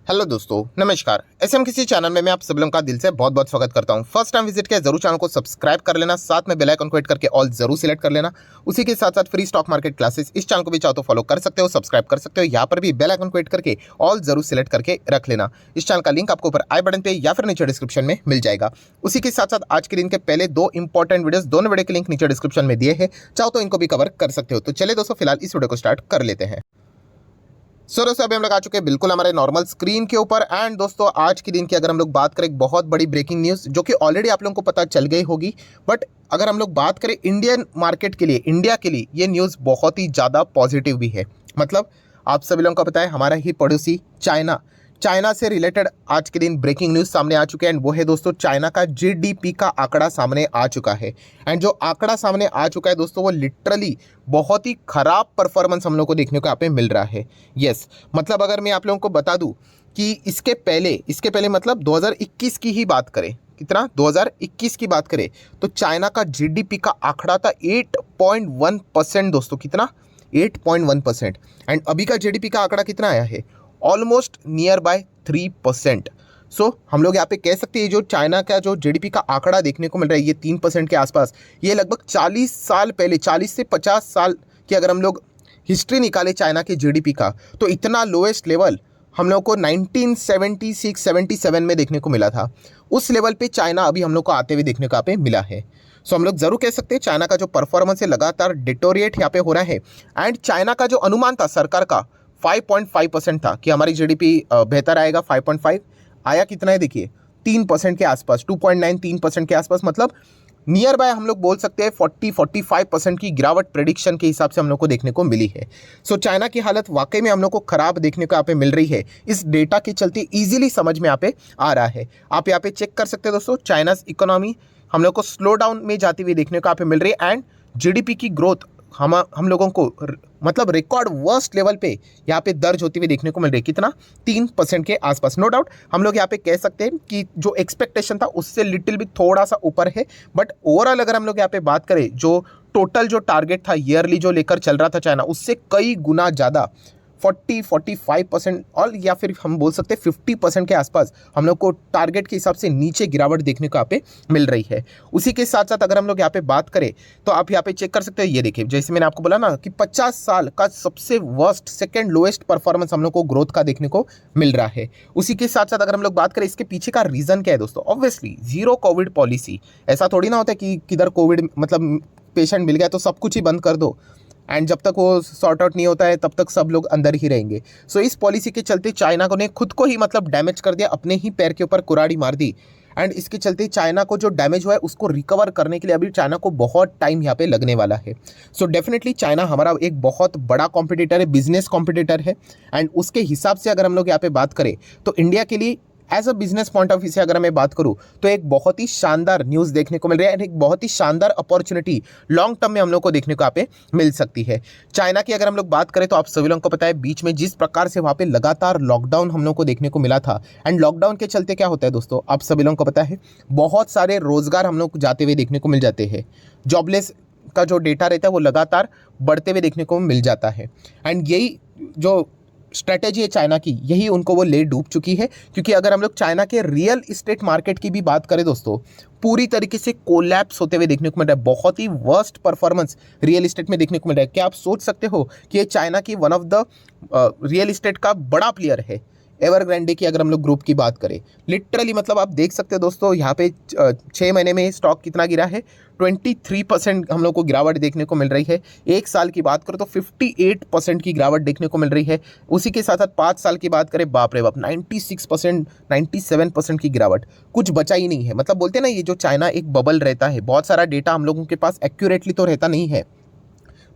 Hello दोस्तों, नमस्कार। SM किसी चैनल में मैं आप सभी लोगों का दिल से बहुत बहुत स्वागत करता हूं। फर्स्ट टाइम विजिट किया जरूर चैनल को सब्सक्राइब कर लेना, साथ में बेल आइकन को हिट करके ऑल जरूर सिलेक्ट कर लेना। उसी के साथ साथ फ्री स्टॉक मार्केट क्लासेस इस चैनल को भी चाहो तो फॉलो कर सकते हो, सब्सक्राइब कर सकते हो। यहाँ पर भी बेल आइकन को हिट करके ऑल जरूर सिलेक्ट करके रख लेना। इस चैनल का लिंक आपको ऊपर आई बटन पे या फिर नीचे डिस्क्रिप्शन में मिल जाएगा। उसी के साथ साथ आज के दिन के पहले दो इंपॉर्टेंट वीडियोस, दोनों वीडियो के लिंक नीचे डिस्क्रिप्शन में दिए हैं, चाहो तो इनको भी कवर कर सकते हो। तो चलिए दोस्तों, फिलहाल इस वीडियो को स्टार्ट कर लेते हैं। सो दोस्तों, अभी हम लोग आ चुके हैं बिल्कुल हमारे नॉर्मल स्क्रीन के ऊपर। एंड दोस्तों, आज के दिन की अगर हम लोग बात करें, एक बहुत बड़ी ब्रेकिंग न्यूज़ जो कि ऑलरेडी आप लोगों को पता चल गई होगी, बट अगर हम लोग बात करें इंडियन मार्केट के लिए, इंडिया के लिए ये न्यूज़ बहुत ही ज़्यादा पॉजिटिव भी है। मतलब आप सभी लोगों को पता है, हमारा ही पड़ोसी चाइना से रिलेटेड आज के दिन ब्रेकिंग न्यूज़ सामने आ चुके हैं। एंड वो है दोस्तों, चाइना का जीडीपी का आंकड़ा सामने आ चुका है। एंड जो आंकड़ा सामने आ चुका है दोस्तों, वो लिटरली बहुत ही खराब परफॉर्मेंस हम लोग को देखने को यहाँ पे मिल रहा है। यस, मतलब अगर मैं आप लोगों को बता दूं कि इसके पहले मतलब 2021 की ही बात करें, कितना 2021 की बात करें तो चाइना का जीडीपी का आंकड़ा था 8.1% दोस्तों। कितना? 8.1%। एंड अभी का जीडीपी का आंकड़ा कितना आया है? Almost near by 3%। सो हम लोग यहाँ पे कह सकते हैं, जो चाइना का जो जीडीपी का आंकड़ा देखने को मिल रहा है, ये 3% के आसपास, ये लगभग 40 साल पहले, 40 से 50 साल की अगर हम लोग हिस्ट्री निकाले चाइना के जीडीपी का, तो इतना लोएस्ट लेवल हम लोग को 1976-77 में देखने को मिला था। उस लेवल पे चाइना अभी हम लोग को आते हुए देखने को यहाँ पे मिला है। सो हम लोग जरूर कह सकते हैं, चाइना का जो परफॉर्मेंस है लगातार डिटोरिएट यहाँ पे हो रहा है। एंड चाइना का जो अनुमान था सरकार का 5.5% था कि हमारी जीडीपी बेहतर आएगा। 5.5 आया कितना है देखिए, 3% के आसपास, 2.9 3% के आसपास। मतलब नियर बाय हम लोग बोल सकते हैं 40-45% की गिरावट प्रेडिक्शन के हिसाब से हम लोग को देखने को मिली है। सो चाइना की हालत वाकई में हम लोग को खराब देखने को यहाँ पे मिल रही है। इस डेटा के चलते इजीली समझ में यहाँ पे आ रहा है। आप यहाँ पे चेक कर सकते हैं दोस्तों, चाइना इकोनॉमी हम लोग को स्लो डाउन में जाती हुई देखने को यहाँ पे मिल रही है। एंड जीडीपी की ग्रोथ हम लोगों को मतलब रिकॉर्ड वर्स्ट लेवल पे यहाँ पे दर्ज होती हुई देखने को मिल रही है। कितना? 3% के आसपास। नो डाउट हम लोग यहाँ पे कह सकते हैं कि जो एक्सपेक्टेशन था उससे लिटिल भी थोड़ा सा ऊपर है, बट ओवरऑल अगर हम लोग यहाँ पे बात करें, जो टोटल जो टारगेट था ईयरली जो लेकर चल रहा था चाइना, उससे कई गुना ज़्यादा 40-45% और या फिर हम बोल सकते हैं 50% के आसपास हम लोग को टारगेट के हिसाब से नीचे गिरावट देखने को यहाँ पे मिल रही है। उसी के साथ साथ अगर हम लोग यहाँ पे बात करें तो आप यहाँ पे चेक कर सकते हैं, ये देखिए जैसे मैंने आपको बोला ना कि 50 साल का सबसे वर्स्ट, सेकेंड लोएस्ट परफॉर्मेंस हम लोग को ग्रोथ का देखने को मिल रहा है। उसी के साथ साथ अगर हम लोग बात करें इसके पीछे का रीज़न क्या है दोस्तों, ऑब्वियसली जीरो कोविड पॉलिसी। ऐसा थोड़ी ना होता है कि किधर कोविड मतलब पेशेंट मिल गया तो सब कुछ ही बंद कर दो, एंड जब तक वो सॉर्ट आउट नहीं होता है तब तक सब लोग अंदर ही रहेंगे। सो इस पॉलिसी के चलते चाइना को ने खुद को ही मतलब डैमेज कर दिया, अपने ही पैर के ऊपर कुराड़ी मार दी। एंड इसके चलते चाइना को जो डैमेज हुआ है उसको रिकवर करने के लिए अभी चाइना को बहुत टाइम यहाँ पे लगने वाला है। सो डेफिनेटली चाइना हमारा एक बहुत बड़ा कॉम्पिटिटर है, बिजनेस कॉम्पिटिटर है। एंड उसके हिसाब से अगर हम लोग यहाँ पे बात करें तो इंडिया के लिए as a business point of view से अगर मैं बात करूं तो एक बहुत ही शानदार न्यूज़ देखने को मिल रही है, एक बहुत ही शानदार अपॉर्चुनिटी लॉन्ग टर्म में हम लोग को देखने को यहाँ पे मिल सकती है। चाइना की अगर हम लोग बात करें तो आप सभी लोगों को पता है, बीच में जिस प्रकार से वहाँ पे लगातार लॉकडाउन हम लोग को देखने को मिला था, एंड लॉकडाउन के चलते क्या होता है दोस्तों, आप सभी लोगों को पता है, बहुत सारे रोजगार हम लोग को जाते हुए देखने को मिल जाते हैं। जॉबलेस का जो डेटा रहता है वो लगातार बढ़ते हुए देखने को मिल जाता है। एंड यही जो स्ट्रेटेजी है चाइना की, यही उनको वो ले डूब चुकी है। क्योंकि अगर हम लोग चाइना के रियल इस्टेट मार्केट की भी बात करें दोस्तों, पूरी तरीके से कोलैप्स होते हुए देखने को मिल रहा है। बहुत ही वर्स्ट परफॉर्मेंस रियल इस्टेट में देखने को मिल रहा है। क्या आप सोच सकते हो कि ये चाइना की one of the real estate का बड़ा प्लेयर है। एवरग्रांडे की अगर हम लोग ग्रुप की बात करें, लिटरली मतलब आप देख सकते हो दोस्तों, यहाँ पे 6 महीने में स्टॉक कितना गिरा है, 23% हम लोग को गिरावट देखने को मिल रही है। एक साल की बात करो तो 58% की गिरावट देखने को मिल रही है। उसी के साथ साथ 5 साल की बात करें, बाप रे बाप, 96% 97% की गिरावट, कुछ बचा ही नहीं है। मतलब बोलते हैं ना, ये जो चाइना एक बबल रहता है, बहुत सारा डेटा हम लोगों के पास एक्यूरेटली तो रहता नहीं है,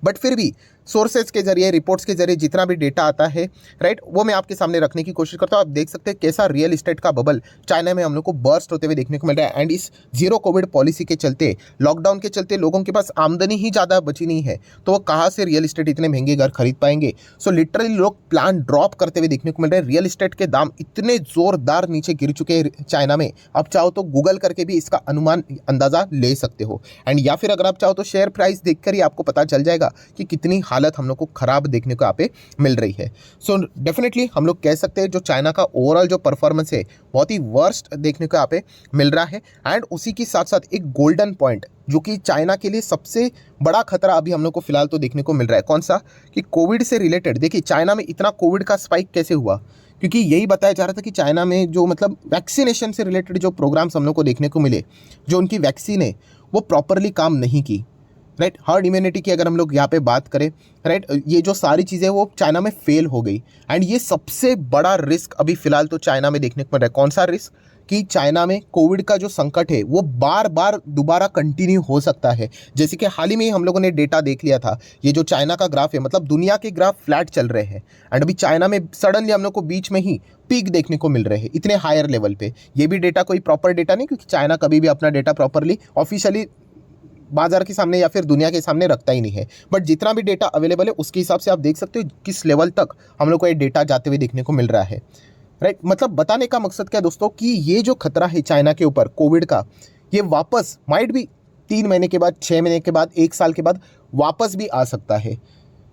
बट फिर भी सोर्सेज के जरिए, रिपोर्ट्स के जरिए जितना भी डेटा आता है, राइट, वो मैं आपके सामने रखने की कोशिश करता हूँ। आप देख सकते हैं कैसा रियल इस्टेट का बबल चाइना में हम लोग को बर्स्ट होते हुए देखने को मिल रहा है। एंड इस जीरो कोविड पॉलिसी के चलते, लॉकडाउन के चलते लोगों के पास आमदनी ही ज़्यादा बची नहीं है, तो वो कहाँ से रियल इस्टेट इतने महंगे घर खरीद पाएंगे। सो लिटरली लोग प्लान ड्रॉप करते हुए देखने को मिल रहे हैं। रियल इस्टेट के दाम इतने ज़ोरदार नीचे गिर चुके हैं चाइना में, आप चाहो तो गूगल करके भी इसका अनुमान, अंदाज़ा ले सकते हो। एंड या फिर अगर आप चाहो तो शेयर प्राइस देखकर ही आपको पता चल जाएगा कि कितनी हालत हम लोग को ख़राब देखने को यहाँ पे मिल रही है। सो डेफिनेटली हम लोग कह सकते हैं जो चाइना का ओवरऑल जो परफॉर्मेंस है बहुत ही वर्स्ट देखने को यहाँ पे मिल रहा है। एंड उसी के साथ साथ एक गोल्डन पॉइंट जो कि चाइना के लिए सबसे बड़ा खतरा अभी हम लोग को फिलहाल तो देखने को मिल रहा है, कौन सा, कि कोविड से रिलेटेड। देखिए चाइना में इतना कोविड का स्पाइक कैसे हुआ, क्योंकि यही बताया जा रहा था कि चाइना में जो मतलब वैक्सीनेशन से रिलेटेड जो प्रोग्राम्स हम लोग को देखने को मिले, जो उनकी वैक्सीन है वो प्रॉपरली काम नहीं की, राइट। हर्ड इम्यूनिटी की अगर हम लोग यहाँ पे बात करें, राइट, ये जो सारी चीज़ें वो चाइना में फेल हो गई। एंड ये सबसे बड़ा रिस्क अभी फिलहाल तो चाइना में देखने को मिल रहा है। कौन सा रिस्क, कि चाइना में कोविड का जो संकट है वो बार बार दोबारा कंटिन्यू हो सकता है। जैसे कि हाल ही में हम लोगों ने डेटा देख लिया था, ये जो चाइना का ग्राफ है, मतलब दुनिया के ग्राफ फ्लैट चल रहे हैं एंड अभी चाइना में सडनली हम लोग को बीच में ही पीक देखने को मिल रहे हैं इतने हायर लेवल पे। ये भी डेटा कोई प्रॉपर डेटा नहीं, क्योंकि चाइना कभी भी अपना डेटा प्रॉपरली ऑफिशियली बाजार के सामने या फिर दुनिया के सामने रखता ही नहीं है। बट जितना भी डेटा अवेलेबल है उसके हिसाब से आप देख सकते हो किस लेवल तक हम लोग को ये डेटा जाते हुए देखने को मिल रहा है, राइट। मतलब बताने का मकसद क्या दोस्तों, कि ये जो खतरा है चाइना के ऊपर कोविड का, ये वापस माइट भी 3 महीने के बाद, 6 महीने के बाद, 1 साल के बाद वापस भी आ सकता है।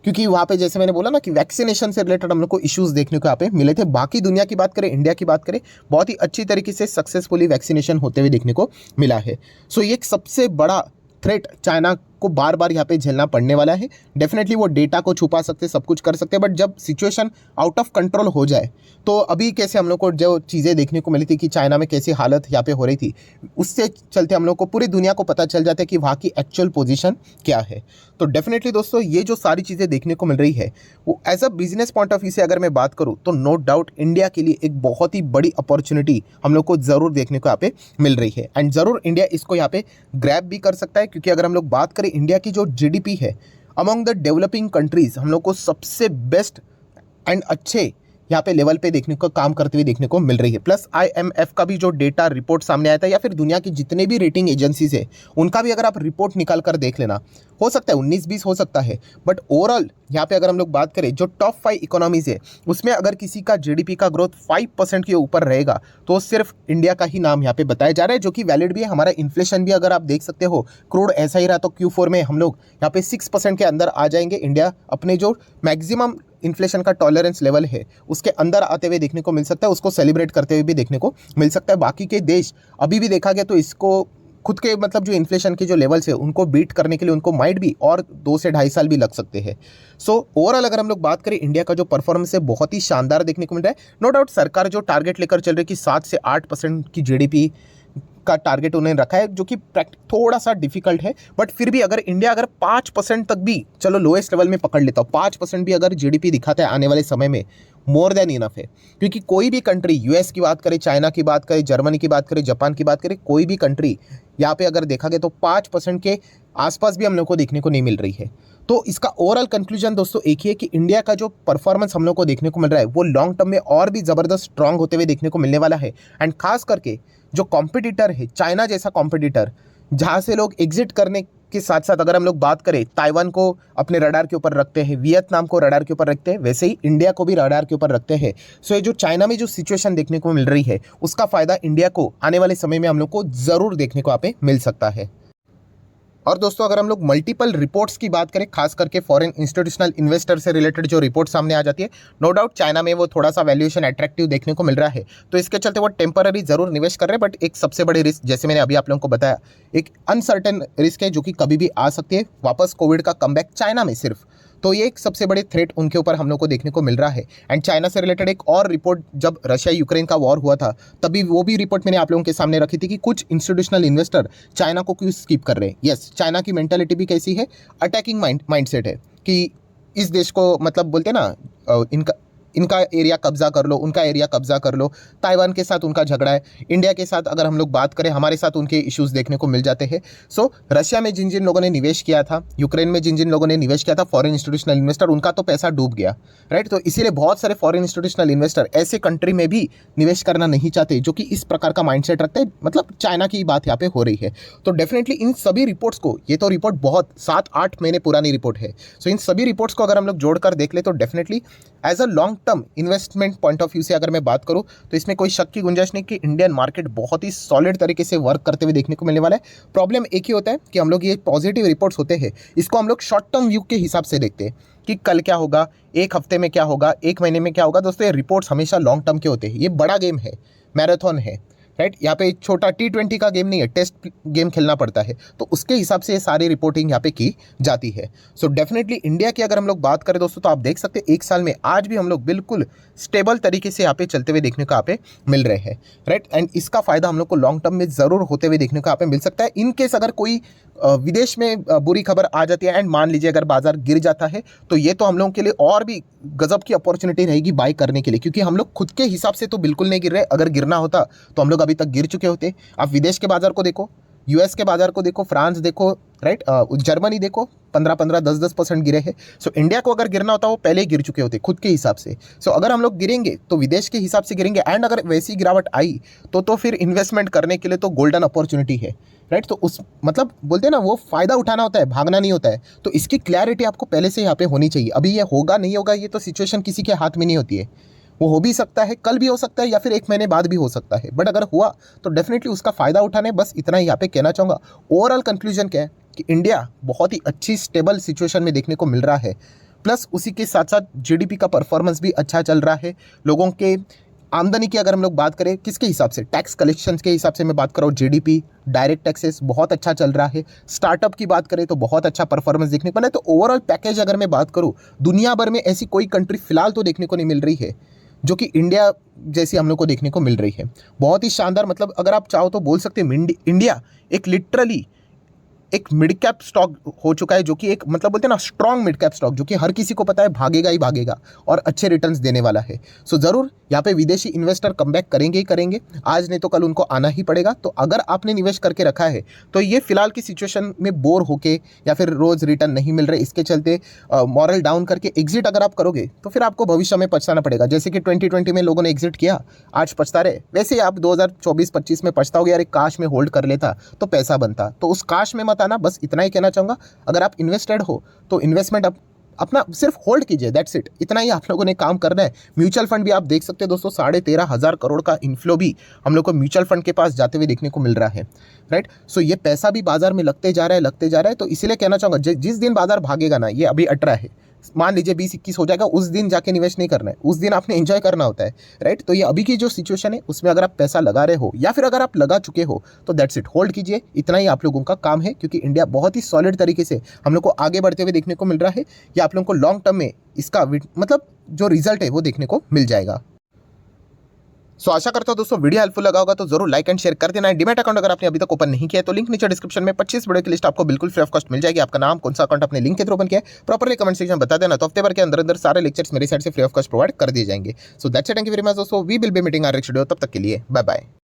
क्योंकि वहाँ पे जैसे मैंने बोला ना कि वैक्सीनेशन से रिलेटेड हम लोग को इश्यूज़ देखने को यहाँ पे मिले थे। बाकी दुनिया की बात करें, इंडिया की बात करें, बहुत ही अच्छी तरीके से सक्सेसफुली वैक्सीनेशन होते हुए देखने को मिला है। सो ये एक सबसे बड़ा थ्रेट चाइना को बार बार यहाँ पे झेलना पड़ने वाला है। डेफिनेटली वो डेटा को छुपा सकते, सब कुछ कर सकते हैं, बट जब सिचुएशन आउट ऑफ कंट्रोल हो जाए तो अभी कैसे हम लोग को जो चीज़ें देखने को मिली थी कि चाइना में कैसी हालत यहाँ पे हो रही थी, उससे चलते हम लोग को पूरी दुनिया को पता चल जाता है कि वहाँ की एक्चुअल पोजीशन क्या है। तो डेफिनेटली दोस्तों ये जो सारी चीज़ें देखने को मिल रही है वो as a business point of view से अगर मैं बात करूँ तो नो डाउट इंडिया के लिए एक बहुत ही बड़ी अपॉर्चुनिटी हम लोग को ज़रूर देखने को यहाँ पे मिल रही है। एंड ज़रूर इंडिया इसको यहाँ पे ग्रैब भी कर सकता है, क्योंकि अगर हम लोग बात करें इंडिया की जो जीडीपी है अमंग द डेवलपिंग कंट्रीज, हम लोग को सबसे बेस्ट एंड अच्छे यहाँ पे लेवल पे देखने को काम करते हुए देखने को मिल रही है। प्लस IMF का भी जो डेटा रिपोर्ट सामने आया था, या फिर दुनिया की जितने भी रेटिंग एजेंसीज है उनका भी अगर आप रिपोर्ट निकाल कर देख लेना, हो सकता है 19-20 हो सकता है, बट ओवरऑल यहाँ पे अगर हम लोग बात करें जो टॉप 5 इकोनॉमीज है उसमें अगर किसी का जीडीपी का ग्रोथ 5% के ऊपर रहेगा तो सिर्फ इंडिया का ही नाम यहाँ पे बताया जा रहा है, जो कि वैलिड भी है। हमारा इन्फ्लेशन भी अगर आप देख सकते हो, क्रूड ऐसा ही रहा तो Q4 में हम लोग यहाँ पे 6% के अंदर आ जाएंगे। इंडिया अपने जो मैक्सिमम इन्फ्लेशन का टॉलरेंस लेवल है उसके अंदर आते हुए देखने को मिल सकता है, उसको सेलिब्रेट करते हुए भी देखने को मिल सकता है। बाकी के देश अभी भी देखा गया तो इसको खुद के मतलब जो इन्फ्लेशन के जो लेवल्स है उनको बीट करने के लिए उनको माइट भी और 2 से 2.5 साल भी लग सकते हैं। सो ओवरऑल अगर हम लोग बात करें, इंडिया का जो परफॉर्मेंस है बहुत ही शानदार देखने को मिल रहा है। नो डाउट सरकार जो टारगेट लेकर चल रही है कि 7 से 8% की जीडीपी का टारगेट उन्हें रखा है, जो कि थोड़ा सा डिफिकल्ट है, बट फिर भी अगर इंडिया अगर 5% तक भी, चलो लोएस्ट लेवल में पकड़ लेता हूँ, 5% भी अगर जीडीपी दिखाता है आने वाले समय में, मोर देन इनफ है। क्योंकि कोई भी कंट्री, यूएस की बात करें, चाइना की बात करें, जर्मनी की बात करें, जापान की बात करें, कोई भी कंट्री यहाँ पे अगर देखा गया तो 5% के आसपास भी हम लोग को देखने को नहीं मिल रही है। तो इसका ओवरऑल कंक्लूजन दोस्तों एक ही है कि इंडिया का जो परफॉर्मेंस हम लोग को देखने को मिल रहा है वो लॉन्ग टर्म में और भी ज़बरदस्त स्ट्रांग होते हुए देखने को मिलने वाला है। एंड खास करके जो कॉम्पिटिटर है, चाइना जैसा कॉम्पिटिटर, जहाँ से लोग एग्जिट करने के साथ साथ अगर हम लोग बात करें, ताइवान को अपने रडार के ऊपर रखते हैं, वियतनाम को रडार के ऊपर रखते हैं, वैसे ही इंडिया को भी रडार के ऊपर रखते हैं। सो ये जो चाइना में जो सिचुएशन देखने को मिल रही है उसका फ़ायदा इंडिया को आने वाले समय में हम लोग को ज़रूर देखने को यहाँ पे मिल सकता है। और दोस्तों अगर हम लोग मल्टीपल रिपोर्ट्स की बात करें, खास करके फॉरेन इंस्टीट्यूशनल इन्वेस्टर से रिलेटेड जो रिपोर्ट सामने आ जाती है, नो डाउट चाइना में वो थोड़ा सा वैल्यूएशन अट्रैक्टिव देखने को मिल रहा है, तो इसके चलते वो टेम्पररी जरूर निवेश कर रहे हैं। बट एक सबसे बड़ी रिस्क, जैसे मैंने अभी आप लोगों को बताया, एक अनसर्टेन रिस्क है जो कि कभी भी आ सकती है वापस कोविड का कमबैक चाइना में सिर्फ। तो ये एक सबसे बड़ी थ्रेट उनके ऊपर हम लोग को देखने को मिल रहा है। एंड चाइना से रिलेटेड एक और रिपोर्ट, जब रशिया यूक्रेन का वॉर हुआ था तभी वो भी रिपोर्ट मैंने आप लोगों के सामने रखी थी कि कुछ इंस्टीट्यूशनल इन्वेस्टर चाइना को क्यों स्किप कर रहे हैं। यस, चाइना की मेंटालिटी भी कैसी है, अटैकिंग माइंडसेट है कि इस देश को मतलब बोलते हैं ना, इनका एरिया कब्जा कर लो, उनका एरिया कब्जा कर लो। ताइवान के साथ उनका झगड़ा है, इंडिया के साथ अगर हम लोग बात करें हमारे साथ उनके इश्यूज़ देखने को मिल जाते हैं। सो रशिया में जिन जिन लोगों ने निवेश किया था, यूक्रेन में जिन जिन लोगों ने निवेश किया था, फॉरेन इंस्टीट्यूशनल इन्वेस्टर, उनका तो पैसा डूब गया, राइट। तो इसीलिए बहुत सारे फॉरेन इंस्टीट्यूशनल इन्वेस्टर ऐसे कंट्री में भी निवेश करना नहीं चाहते जो कि इस प्रकार का माइंडसेट रखते हैं। मतलब चाइना की बात यहाँ पे हो रही है। तो डेफिनेटली इन सभी रिपोर्ट्स को, ये तो रिपोर्ट बहुत 7-8 महीने पुरानी रिपोर्ट है, सो इन सभी रिपोर्ट्स को अगर हम लोग जोड़कर देख ले तो definitely as a long term investment point of view से अगर मैं बात करूँ तो इसमें कोई शक की गुंजाइश नहीं कि इंडियन मार्केट बहुत ही सॉलिड तरीके से वर्क करते हुए देखने को मिलने वाला है। प्रॉब्लम एक ही होता है कि हम लोग ये पॉजिटिव रिपोर्ट्स होते हैं इसको हम लोग शॉर्ट टर्म व्यू के हिसाब से देखते हैं कि कल क्या होगा, एक हफ्ते में क्या होगा, एक महीने में क्या होगा। दोस्तों ये रिपोर्ट्स हमेशा लॉन्ग टर्म के होते हैं। ये बड़ा गेम है, मैराथन है, राइट। यहाँ पे छोटा T20 का गेम नहीं है, टेस्ट गेम खेलना पड़ता है, तो उसके हिसाब से ये सारी रिपोर्टिंग यहाँ पे की जाती है। सो डेफिनेटली इंडिया की अगर हम लोग बात करें दोस्तों तो आप देख सकते हैं एक साल में आज भी हम लोग बिल्कुल स्टेबल तरीके से यहाँ पे चलते हुए देखने को यहाँ पे मिल रहे हैं, राइट। एंड इसका फायदा हम लोग को लॉन्ग टर्म में ज़रूर होते हुए देखने को यहाँ पे मिल सकता है। इन केस अगर कोई विदेश में बुरी खबर आ जाती है एंड मान लीजिए अगर बाजार गिर जाता है तो ये तो हम लोगों के लिए और भी गजब की अपॉर्चुनिटी रहेगी बाय करने के लिए, क्योंकि हम लोग खुद के हिसाब से तो बिल्कुल नहीं गिर रहे। अगर गिरना होता तो हम लोग अभी तक गिर चुके होते। आप विदेश के बाजार को देखो, यूएस के बाजार को देखो, फ्रांस देखो, राइट, जर्मनी देखो, 15-15, 10-10% गिरे हैं। सो इंडिया को अगर गिरना होता वो पहले ही गिर चुके होते खुद के हिसाब से। सो अगर हम लोग गिरेंगे तो विदेश के हिसाब से गिरेंगे एंड अगर वैसी गिरावट आई तो फिर इन्वेस्टमेंट करने के लिए तो गोल्डन अपॉर्चुनिटी है, राइट। तो उस मतलब बोलते हैं ना, वो फायदा उठाना होता है, भागना नहीं होता है। तो इसकी क्लैरिटी आपको पहले से यहाँ पे होनी चाहिए। अभी ये होगा नहीं होगा ये तो सिचुएशन किसी के हाथ में नहीं होती है। वो हो भी सकता है, कल भी हो सकता है या फिर एक महीने बाद भी हो सकता है, बट अगर हुआ तो डेफिनेटली उसका फ़ायदा उठाने। बस इतना ही यहाँ पे कहना चाहूँगा। ओवरऑल कंक्लूजन क्या है कि इंडिया बहुत ही अच्छी स्टेबल सिचुएशन में देखने को मिल रहा है, प्लस उसी के साथ साथ जीडीपी का परफॉर्मेंस भी अच्छा चल रहा है। लोगों के आमदनी की अगर हम लोग बात करें किसके हिसाब से, टैक्स कलेक्शन के हिसाब से मैं बात कर रहा हूँ, जीडीपी, डायरेक्ट टैक्सेस बहुत अच्छा चल रहा है। स्टार्टअप की बात करें तो बहुत अच्छा परफॉर्मेंस देखने को मिला है। तो ओवरऑल पैकेज अगर मैं बात करूँ, दुनिया भर में ऐसी कोई कंट्री फिलहाल तो देखने को नहीं मिल रही है जो कि इंडिया जैसी हम लोग को देखने को मिल रही है। बहुत ही शानदार, मतलब अगर आप चाहो तो बोल सकते हैं इंडिया एक लिटरली एक मिड कैप स्टॉक हो चुका है, जो कि एक मतलब बोलते हैं ना स्ट्रॉन्ग मिड कैप स्टॉक, जो कि हर किसी को पता है भागेगा ही भागेगा और अच्छे रिटर्न्स देने वाला है। सो ज़रूर यहाँ पे विदेशी इन्वेस्टर कमबैक करेंगे ही करेंगे, आज नहीं तो कल उनको आना ही पड़ेगा। तो अगर आपने निवेश करके रखा है तो ये फिलहाल की सिचुएशन में बोर होके या फिर रोज़ रिटर्न नहीं मिल रहे इसके चलते मॉरल डाउन करके एग्जिट अगर आप करोगे तो फिर आपको भविष्य में पछताना पड़ेगा। जैसे कि 2020 में लोगों ने एग्जिट किया, आज पछता रहे, वैसे ही आप 2024-25 में पछताओगे, यार काश में होल्ड कर लेता तो पैसा बनता। तो उस काश में मत आना, बस इतना ही कहना चाहूँगा। अगर आप इन्वेस्टेड हो तो इन्वेस्टमेंट अपना सिर्फ होल्ड कीजिए, दैट्स इट। इतना ही आप लोगों ने काम करना है। म्यूचुअल फंड भी आप देख सकते हैं दोस्तों, 13,500 करोड़ का इन्फ्लो भी हम लोग को म्यूचुअल फंड के पास जाते हुए देखने को मिल रहा है, राइट। सो ये पैसा भी बाजार में लगते जा रहा है। तो इसीलिए कहना चाहूँगा जिस दिन बाजार भागेगा ना, ये अभी 18 है, मान लीजिए 20-21 हो जाएगा, उस दिन जाके निवेश नहीं करना है, उस दिन आपने एंजॉय करना होता है, राइट। तो ये अभी की जो सिचुएशन है उसमें अगर आप पैसा लगा रहे हो या फिर अगर आप लगा चुके हो तो दैट्स इट, होल्ड कीजिए। इतना ही आप लोगों का काम है, क्योंकि इंडिया बहुत ही सॉलिड तरीके से हम लोग को आगे बढ़ते हुए देखने को मिल रहा है। या आप लोगों को लॉन्ग टर्म में इसका मतलब जो रिजल्ट है वो देखने को मिल जाएगा। सो आशा करता हूं दोस्तों वीडियो हेल्पफुल लगा होगा, तो जरूर लाइक एंड शेयर कर देना है। डीमैट अकाउंट अगर आपने अभी तक ओपन नहीं किया है तो लिंक नीचे डिस्क्रिप्शन में 25 वीडियो की लिस्ट आपको बिल्कुल फ्री ऑफ कॉस्ट मिल जाएगी। आपका नाम, कौन सा अकाउंट अपने लिंक के थ्रू ओपन किया है, प्रॉपर्ली कमेंट सेक्शन में बता देना, तो हफ्ते भर के अंदर सारे लेक्चर्स मेरी साइड से फ्री ऑफ कॉस्ट प्रोवाइड कर दिए जाएंगे। So that's it, thank you very much दोस्तों, we will be meeting our next video. तब तक के लिए बाय बाय।